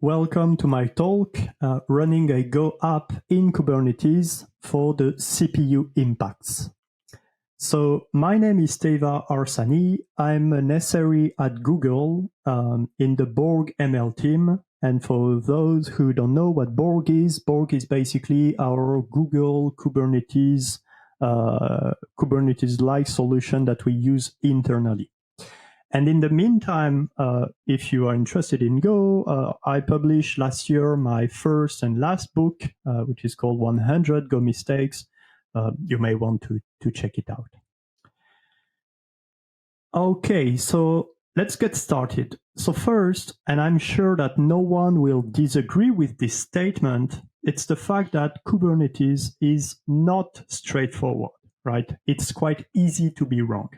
Welcome to my talk, running a Go app in Kubernetes for the CPU impacts. So my name is Teiva Harsanyi. I'm an SRE at Google in the Borg ML team. And for those who don't know what Borg is basically our Google Kubernetes-like solution that we use internally. And in the meantime, if you are interested in Go, I published last year my first and last book, which is called 100 Go Mistakes. You may want to check it out. Okay, so let's get started. So first, and I'm sure that no one will disagree with this statement, it's the fact that Kubernetes is not straightforward, right? It's quite easy to be wrong.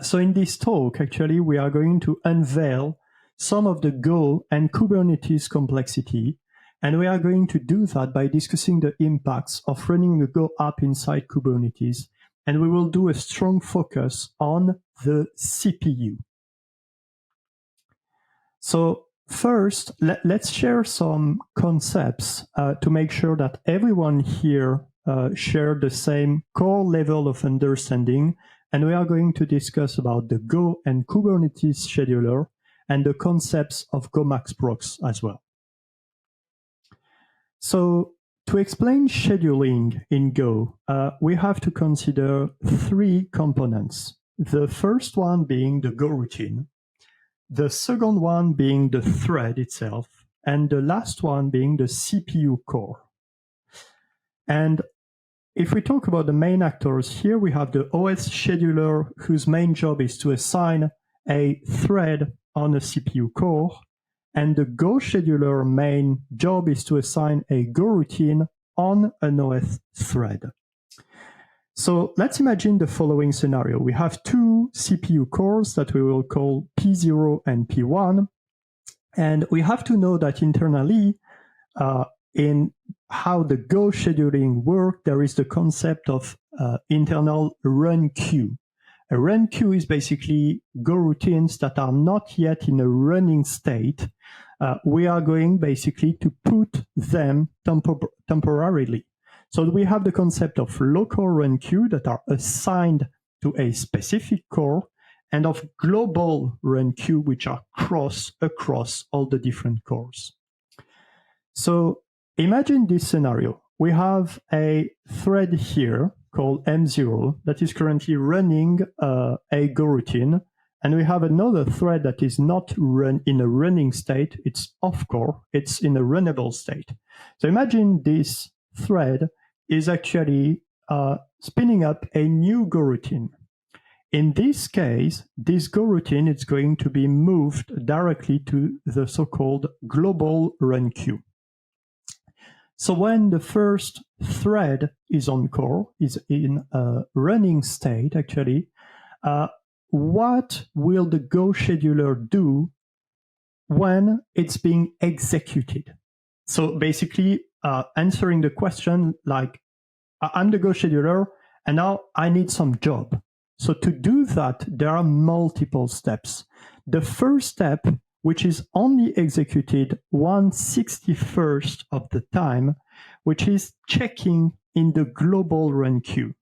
So in this talk, actually, we are going to unveil some of the Go and Kubernetes complexity, and we are going to do that by discussing the impacts of running a Go app inside Kubernetes, and we will do a strong focus on the CPU. So first, let's share some concepts to make sure that everyone here share the same core level of understanding. And we are going to discuss about the Go and Kubernetes Scheduler and the concepts of GoXProc as well. So to explain scheduling in Go, we have to consider three components. The first one being the Go routine, the second one being the thread itself, and the last one being the CPU core. And if we talk about the main actors, here we have the OS scheduler, whose main job is to assign a thread on a CPU core, and the Go scheduler main job is to assign a Go routine on an OS thread. So let's imagine the following scenario. We have two CPU cores that we will call P0 and P1, and we have to know that internally, in how the Go scheduling works, there is the concept of internal run queue. A run queue is basically Go routines that are not yet in a running state. We are going basically to put them temporarily. So we have the concept of local run queue that are assigned to a specific core, and of global run queue, which are across all the different cores. So imagine this scenario. We have a thread here called M0 that is currently running a Go routine, and we have another thread that is not in a running state. It's off core. It's in a runnable state. So imagine this thread is actually spinning up a new Go routine. In this case, this Go routine is going to be moved directly to the so-called global run queue. So when the first thread is on core, is in a running state, actually, what will the Go scheduler do when it's being executed? So basically, answering the question like, I'm the Go scheduler, and now I need some job. So to do that, there are multiple steps. The first step, which is only executed 1/61st of the time, which is checking in the global run queue.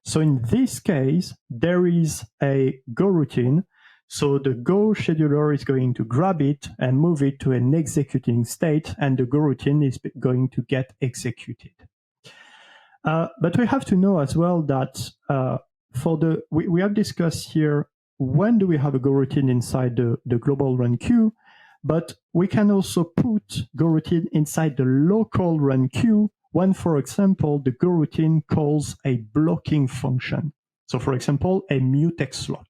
So in this case, there is a Go routine. So the Go scheduler is going to grab it and move it to an executing state, and the Go routine is going to get executed. But we have to know as well that we have discussed here, when do we have a Go routine inside the global run queue, but we can also put Go routine inside the local run queue when, for example, the Go routine calls a blocking function. So for example, a mutex lock.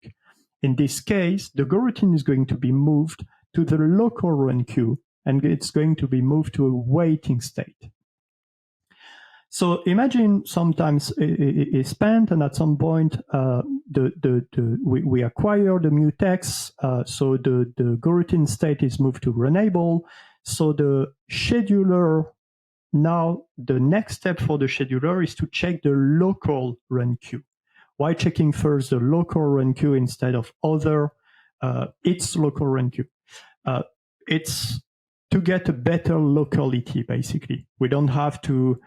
In this case, the Go routine is going to be moved to the local run queue, and it's going to be moved to a waiting state. So imagine sometimes it is spent, and at some point we acquire the mutex, so the Go routine state is moved to runnable. So the scheduler, now the next step for the scheduler is to check the local run queue. Why checking first the local run queue instead of its local run queue? It's to get a better locality, basically. We don't have to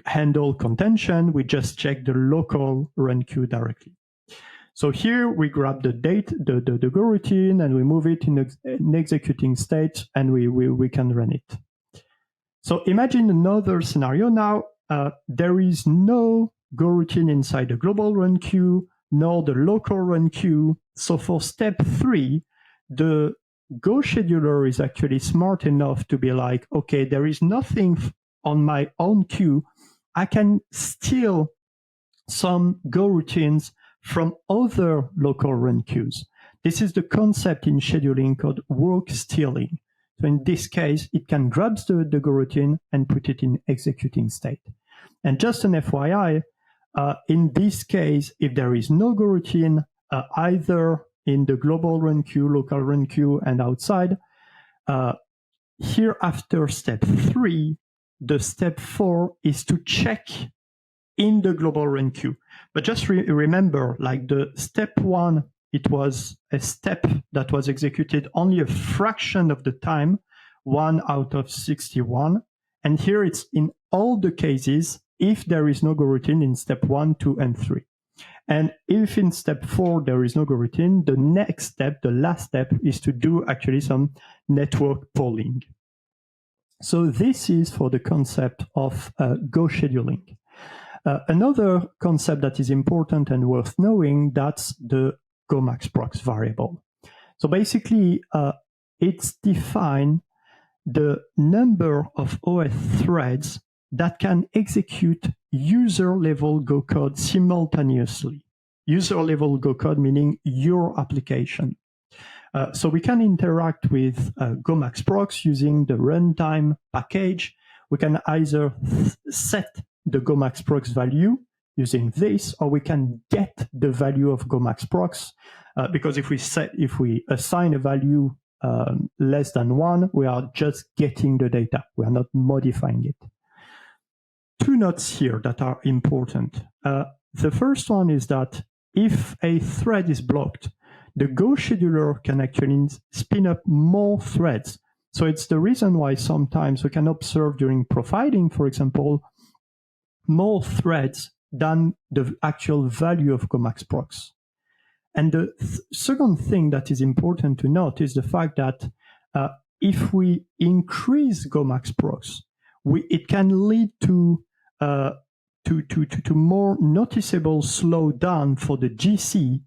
handle contention, we just check the local run queue directly. So here we grab the Go routine, and we move it in an executing state, and we can run it. So imagine another scenario now. There is no Go routine inside the global run queue, nor the local run queue. So for step 3, the Go scheduler is actually smart enough to be like, okay, there is nothing on my own queue. I can steal some Go routines from other local run queues. This is the concept in scheduling called work stealing. So in this case, it can grab the Go routine and put it in executing state. And just an FYI, in this case, if there is no Go routine, either in the global run queue, local run queue, and outside, here after step 3, the step 4 is to check in the global run queue. But just remember, like the step 1, it was a step that was executed only a fraction of the time, 1 out of 61. And here it's in all the cases if there is no Go routine in step 1, 2, and 3. And if in step 4 there is no Go routine, the next step, the last step, is to do actually some network polling. So this is for the concept of Go scheduling. Another concept that is important and worth knowing, that's the GoXProc variable. So basically, it's defined the number of OS threads that can execute user-level Go code simultaneously. User-level Go code meaning your application. So we can interact with GoXProc using the runtime package. We can either set the GoXProc value using this, or we can get the value of GoXProc, because if we assign a value less than 1, we are just getting the data. We are not modifying it. 2 notes here that are important. The first one is that if a thread is blocked, the Go scheduler can actually spin up more threads. So it's the reason why sometimes we can observe during profiling, for example, more threads than the actual value of GoXProc. And the second thing that is important to note is the fact that if we increase GoXProc, it can lead to more noticeable slowdown for the GC,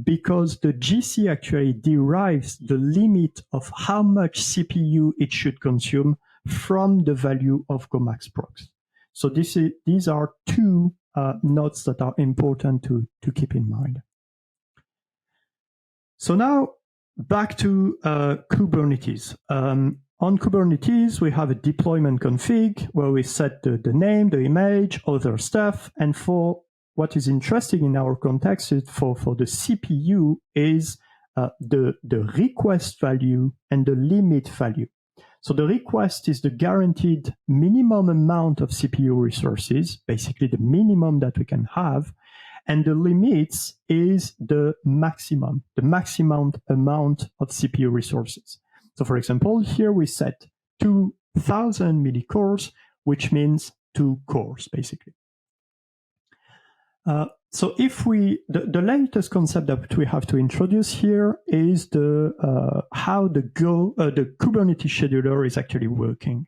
because the GC actually derives the limit of how much CPU it should consume from the value of GoXProc. So these are 2 notes that are important to keep in mind. So now back to Kubernetes. On Kubernetes, we have a deployment config where we set the name, the image, other stuff. And for what is interesting in our context is for the CPU is the request value and the limit value. So the request is the guaranteed minimum amount of CPU resources, basically the minimum that we can have. And the limits is the maximum amount of CPU resources. So for example, here we set 2000 millicores, which means 2 cores, basically. So if the latest concept that we have to introduce here is how the Kubernetes scheduler is actually working.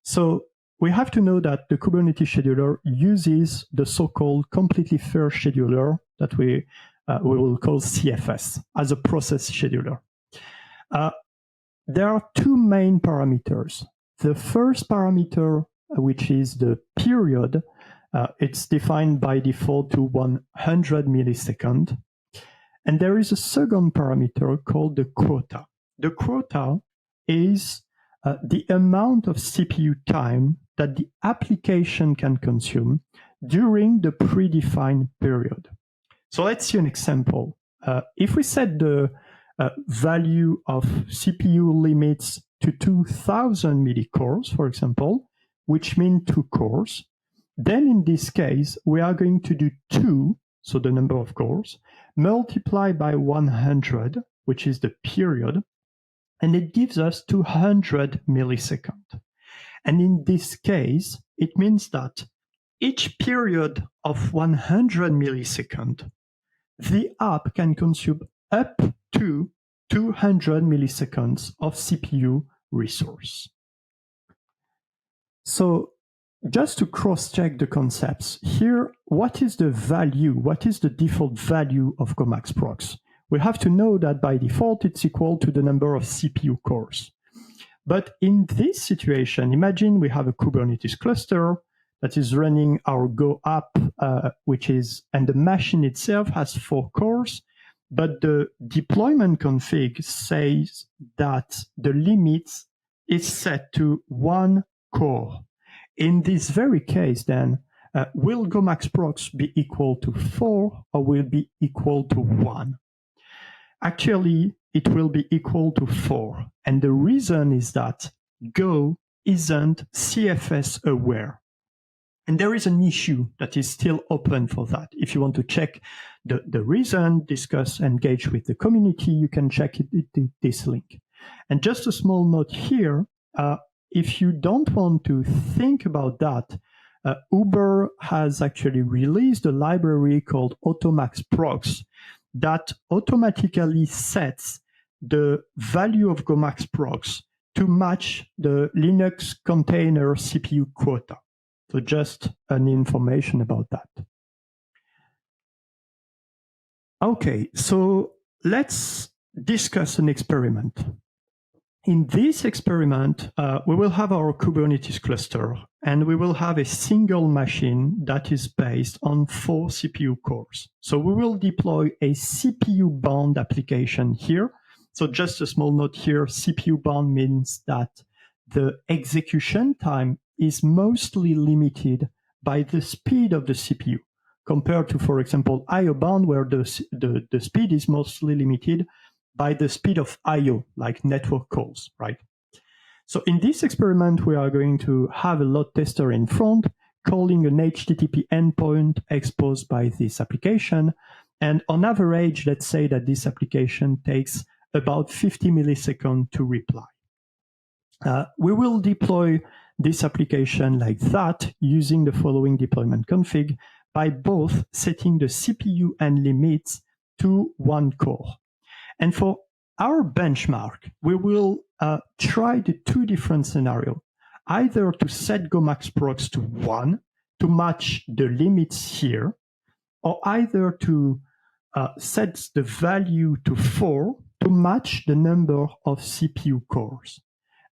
So we have to know that the Kubernetes scheduler uses the so-called completely fair scheduler that we will call CFS as a process scheduler. There are 2 main parameters. The first parameter, which is the period, it's defined by default to 100 milliseconds. And there is a second parameter called the quota. The quota is the amount of CPU time that the application can consume during the predefined period. So let's see an example. If we set the value of CPU limits to 2000 millicores, for example, which means 2 cores, then in this case, we are going to do 2, so the number of cores, multiplied by 100, which is the period, and it gives us 200 milliseconds. And in this case, it means that each period of 100 milliseconds, the app can consume up to 200 milliseconds of CPU resource. So just to cross-check the concepts, here, what is the value, what is the default value of GoXProc? We have to know that by default, it's equal to the number of CPU cores. But in this situation, imagine we have a Kubernetes cluster that is running our Go app, and the machine itself has 4 cores, but the deployment config says that the limit is set to 1 core. In this very case, then, will GoXProc be equal to 4 or will be equal to 1? Actually, it will be equal to 4. And the reason is that Go isn't CFS aware. And there is an issue that is still open for that. If you want to check the reason, discuss, engage with the community, you can check this link. And just a small note here, if you don't want to think about that, Uber has actually released a library called AutoMaxProc that automatically sets the value of GoXProc to match the Linux container CPU quota. So just an information about that. Okay, so let's discuss an experiment. In this experiment, we will have our Kubernetes cluster, and we will have a single machine that is based on 4 CPU cores. So we will deploy a CPU-bound application here. So just a small note here, CPU-bound means that the execution time is mostly limited by the speed of the CPU, compared to, for example, IO-bound, where the speed is mostly limited by the speed of I/O, like network calls, right? So in this experiment, we are going to have a load tester in front, calling an HTTP endpoint exposed by this application. And on average, let's say that this application takes about 50 milliseconds to reply. We will deploy this application like that using the following deployment config by both setting the CPU and limits to 1 core. And for our benchmark, we will try the 2 different scenarios, either to set GoXProc to 1 to match the limits here, or either to set the value to 4 to match the number of CPU cores.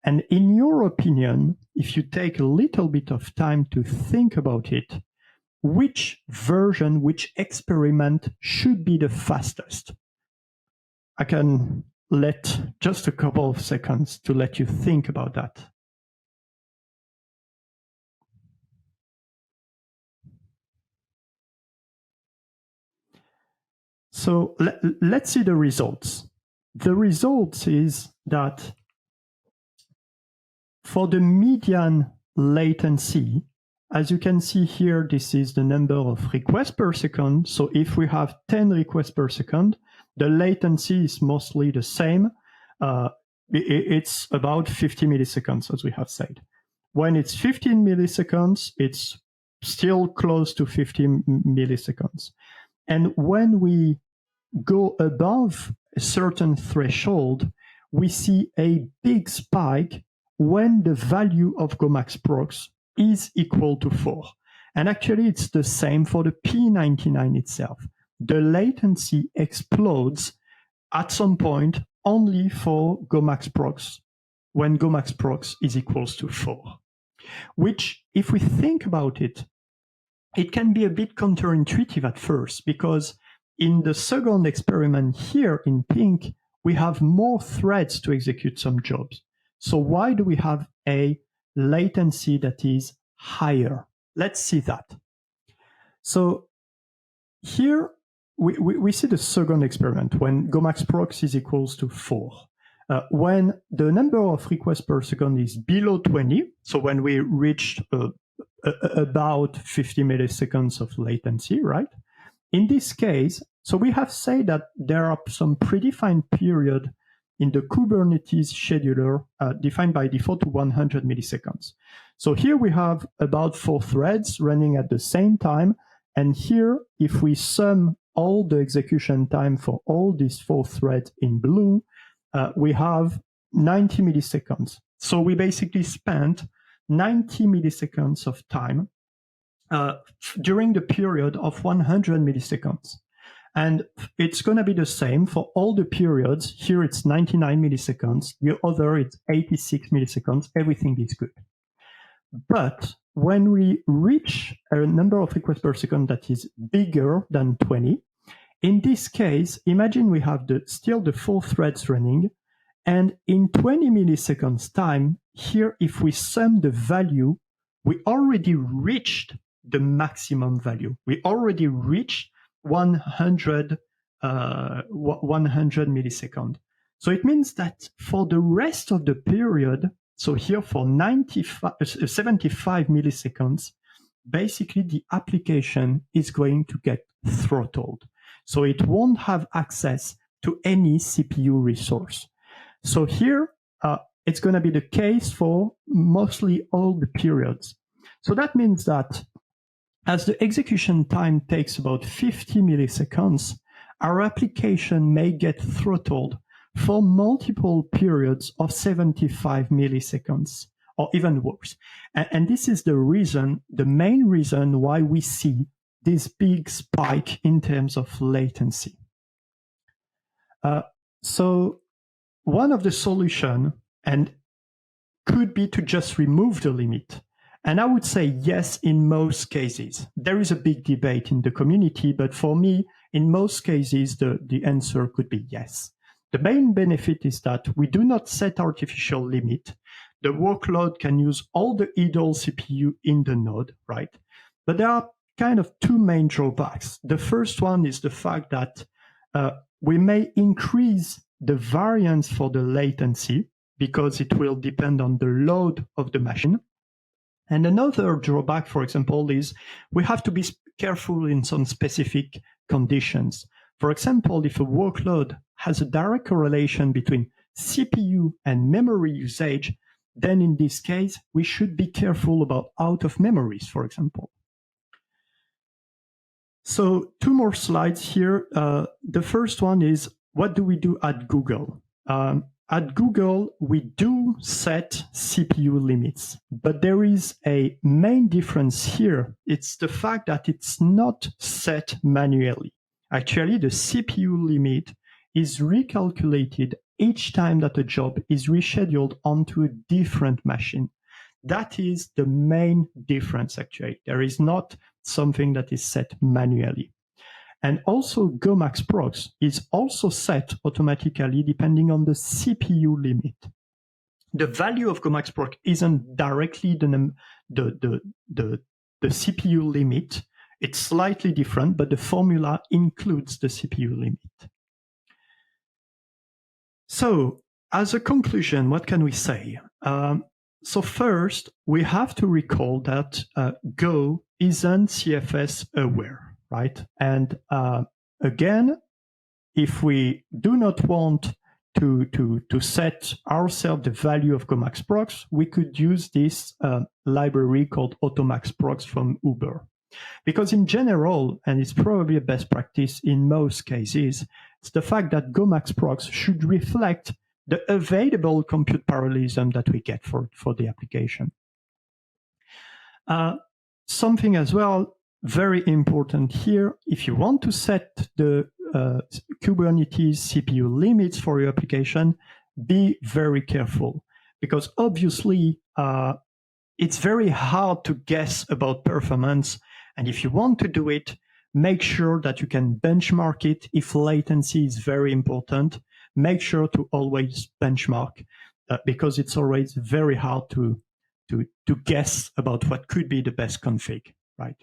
And in your opinion, if you take a little bit of time to think about it, which version, which experiment should be the fastest? I can let just a couple of seconds to let you think about that. So let's see the results. The results is that for the median latency, as you can see here, this is the number of requests per second. So if we have 10 requests per second, the latency is mostly the same. It's about 50 milliseconds, as we have said. When it's 15 milliseconds, it's still close to 50 milliseconds. And when we go above a certain threshold, we see a big spike when the value of GoXProc is equal to 4. And actually, it's the same for the P99 itself. The latency explodes at some point only for GoXProc when GoXProc is equals to 4. Which, if we think about it, it can be a bit counterintuitive at first, because in the second experiment here in pink, we have more threads to execute some jobs. So why do we have a latency that is higher? Let's see that. So here we see the second experiment when GoXProc is equals to 4. When the number of requests per second is below 20, so when we reached about 50 milliseconds of latency, right? In this case, so we have said that there are some predefined period in the Kubernetes Scheduler defined by default to 100 milliseconds. So here we have about 4 threads running at the same time. And here, if we sum all the execution time for all these 4 threads in blue, we have 90 milliseconds. So we basically spent 90 milliseconds of time during the period of 100 milliseconds. And it's going to be the same for all the periods. Here it's 99 milliseconds. The other, it's 86 milliseconds. Everything is good. But when we reach a number of requests per second that is bigger than 20, in this case, imagine we have still the 4 threads running. And in 20 milliseconds time, here, if we sum the value, we already reached the maximum value. We already reached 100 milliseconds. So it means that for the rest of the period, so here for 75 milliseconds, basically the application is going to get throttled. So it won't have access to any CPU resource. So here, it's going to be the case for mostly all the periods. So that means that as the execution time takes about 50 milliseconds, our application may get throttled for multiple periods of 75 milliseconds, or even worse. And this is the main reason why we see this big spike in terms of latency. So one of the solutions could be to just remove the limit. And I would say yes in most cases. There is a big debate in the community, but for me, in most cases, the answer could be yes. The main benefit is that we do not set artificial limit. The workload can use all the idle CPU in the node, right? But there are kind of 2 main drawbacks. The first one is the fact that we may increase the variance for the latency because it will depend on the load of the machine. And another drawback, for example, is we have to be careful in some specific conditions. For example, if a workload has a direct correlation between CPU and memory usage, then in this case, we should be careful about out of memories, for example. So 2 more slides here. The first one is, what do we do at Google? At Google, we do set CPU limits, but there is a main difference here. It's the fact that it's not set manually. Actually, the CPU limit is recalculated each time that a job is rescheduled onto a different machine. That is the main difference, actually. There is not something that is set manually. And also GoXProc is also set automatically depending on the CPU limit. The value of GoXProc isn't directly the CPU limit. It's slightly different, but the formula includes the CPU limit. So as a conclusion, what can we say? So first, we have to recall that Go isn't CFS aware. Right? And again, if we do not want to set ourselves the value of GoXProc, we could use this library called AutoMaxProc from Uber. Because in general, and it's probably a best practice in most cases, it's the fact that GoXProc should reflect the available compute parallelism that we get for the application. Something as well, very important here, if you want to set the Kubernetes CPU limits for your application, be very careful, because obviously it's very hard to guess about performance. And if you want to do it, make sure that you can benchmark it. If latency is very important, make sure to always benchmark because it's always very hard to guess about what could be the best config, right?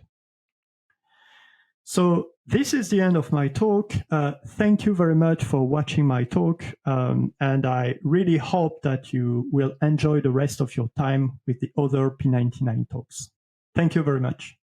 So this is the end of my talk. Thank you very much for watching my talk. And I really hope that you will enjoy the rest of your time with the other P99 talks. Thank you very much.